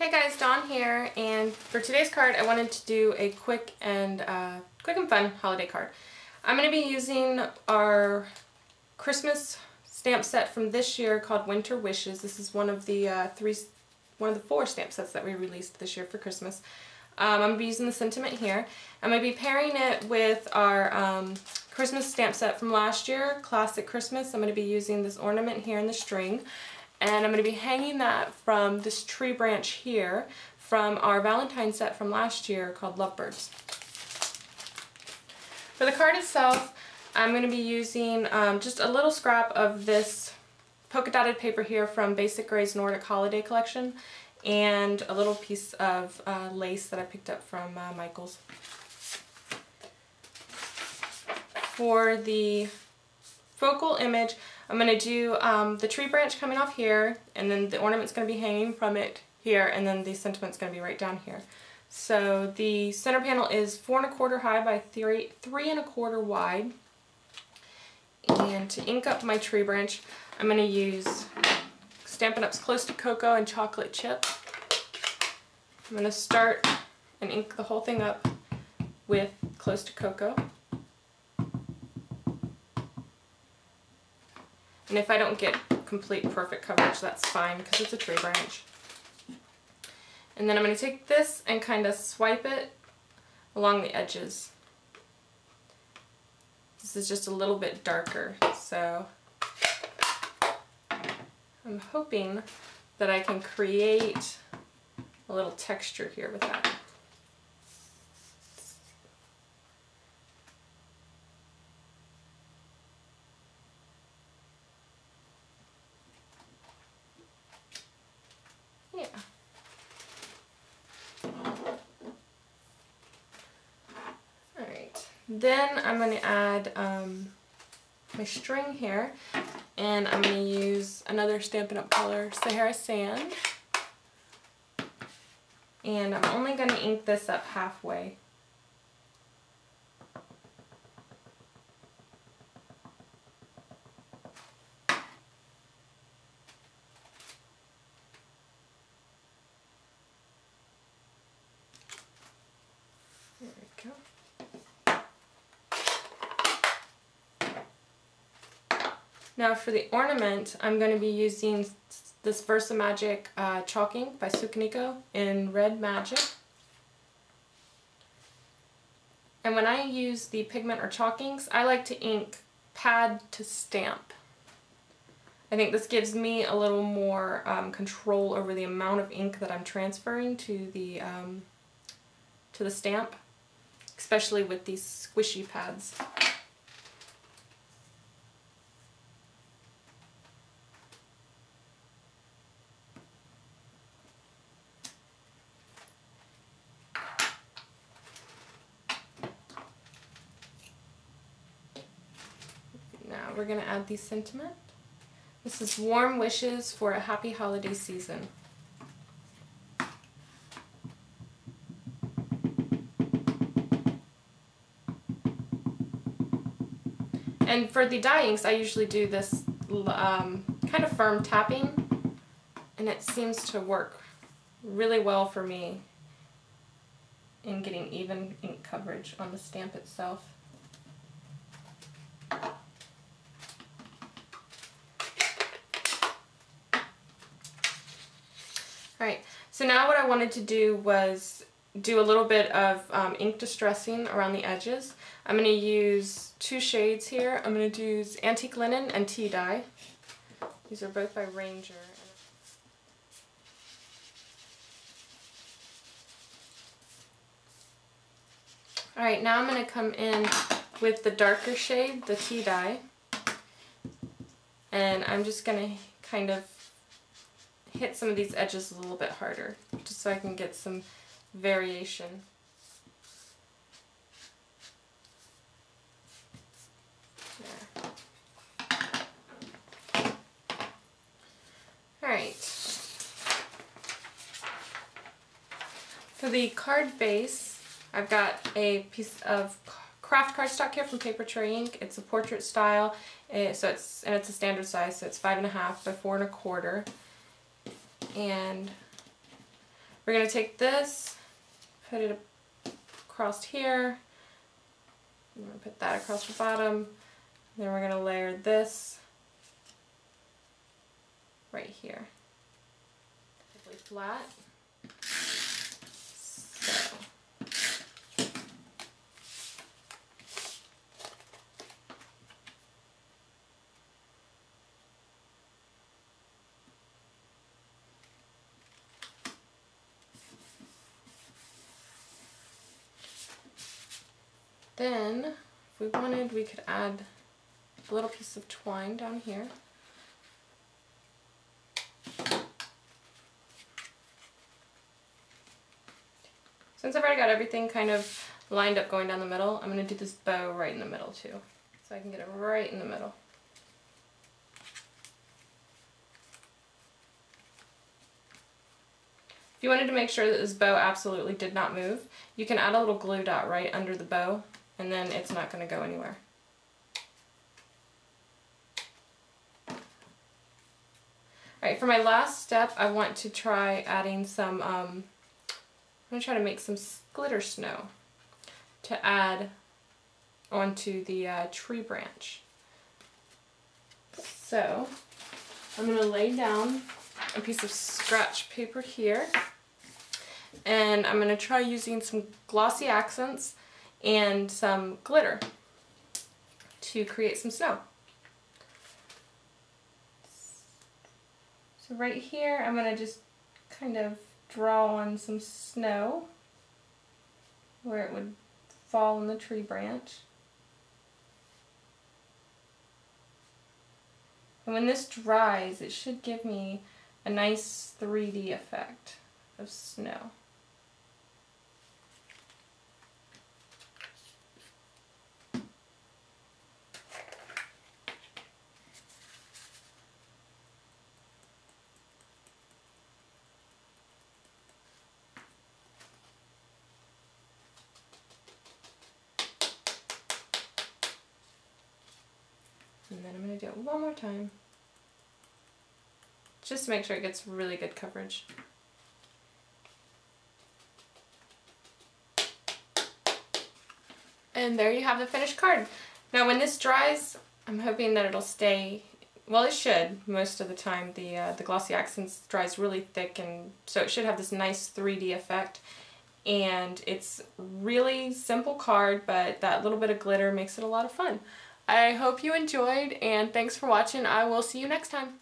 Hey guys, Dawn here, and for today's card I wanted to do a quick and fun holiday card. I'm going to be using our Christmas stamp set from this year called Winter Wishes. This is one of the four stamp sets that we released this year for Christmas. I'm going to be using the sentiment here. I'm going to be pairing it with our Christmas stamp set from last year, Classic Christmas. I'm going to be using this ornament here in the string. And I'm going to be hanging that from this tree branch here from our Valentine set from last year called Lovebirds. For the card itself, I'm going to be using just a little scrap of this polka dotted paper here from Basic Gray's Nordic Holiday Collection and a little piece of lace that I picked up from Michael's. For the focal image, I'm going to do the tree branch coming off here, and then the ornament's going to be hanging from it here, and then the sentiment's going to be right down here. So the center panel is 4 1/4 high by 3 1/4 wide. And to ink up my tree branch, I'm going to use Stampin' Up's Close to Cocoa and Chocolate Chip. I'm going to start and ink the whole thing up with Close to Cocoa. And if I don't get complete perfect coverage, that's fine because it's a tree branch. And then I'm going to take this and kind of swipe it along the edges. This is just a little bit darker, so I'm hoping that I can create a little texture here with that. Yeah. Alright, then I'm going to add my string here, and I'm going to use another Stampin' Up color, Sahara Sand, and I'm only going to ink this up halfway. There we go. Now for the ornament, I'm going to be using this Versamagic chalk ink by Sukaniko in Red Magic. And when I use the pigment or chalk inks, I like to ink pad to stamp. I think this gives me a little more control over the amount of ink that I'm transferring to the stamp, especially with these squishy pads. Now we're going to add the sentiment. This is Warm Wishes for a Happy Holiday Season. And for the dye inks, I usually do this kind of firm tapping, and it seems to work really well for me in getting even ink coverage on the stamp itself. Alright, so now what I wanted to do was do a little bit of ink distressing around the edges. I'm going to use two shades here. I'm going to use Antique Linen and Tea Dye. These are both by Ranger. Alright, now I'm going to come in with the darker shade, the Tea Dye. And I'm just going to kind of hit some of these edges a little bit harder, just so I can get some variation. There. Alright. For the card base, I've got a piece of craft cardstock here from Paper Tray Ink. It's a portrait style, so it's a standard size, so it's 5 1/2 by 4 1/4. And We're going to take this, put it across here, I'm going to put that across the bottom, then we're going to layer this right here. Really flat. So. Then, if we wanted, we could add a little piece of twine down here. Since I've already got everything kind of lined up going down the middle, I'm going to do this bow right in the middle too. So I can get it right in the middle. If you wanted to make sure that this bow absolutely did not move, you can add a little glue dot right under the bow, and then it's not going to go anywhere. Alright, for my last step, I want to try adding some, I'm going to try to make some glitter snow to add onto the tree branch. So, I'm going to lay down a piece of scratch paper here, and I'm going to try using some Glossy Accents and some glitter to create some snow. So right here I'm going to just kind of draw on some snow where it would fall on the tree branch. And when this dries, it should give me a nice 3D effect of snow. And then I'm going to do it one more time, just to make sure it gets really good coverage. And there you have the finished card. Now when this dries, I'm hoping that it'll stay, well it should, most of the time. The Glossy Accents dries really thick, and so it should have this nice 3D effect. And it's really simple card, but that little bit of glitter makes it a lot of fun. I hope you enjoyed, and thanks for watching. I will see you next time.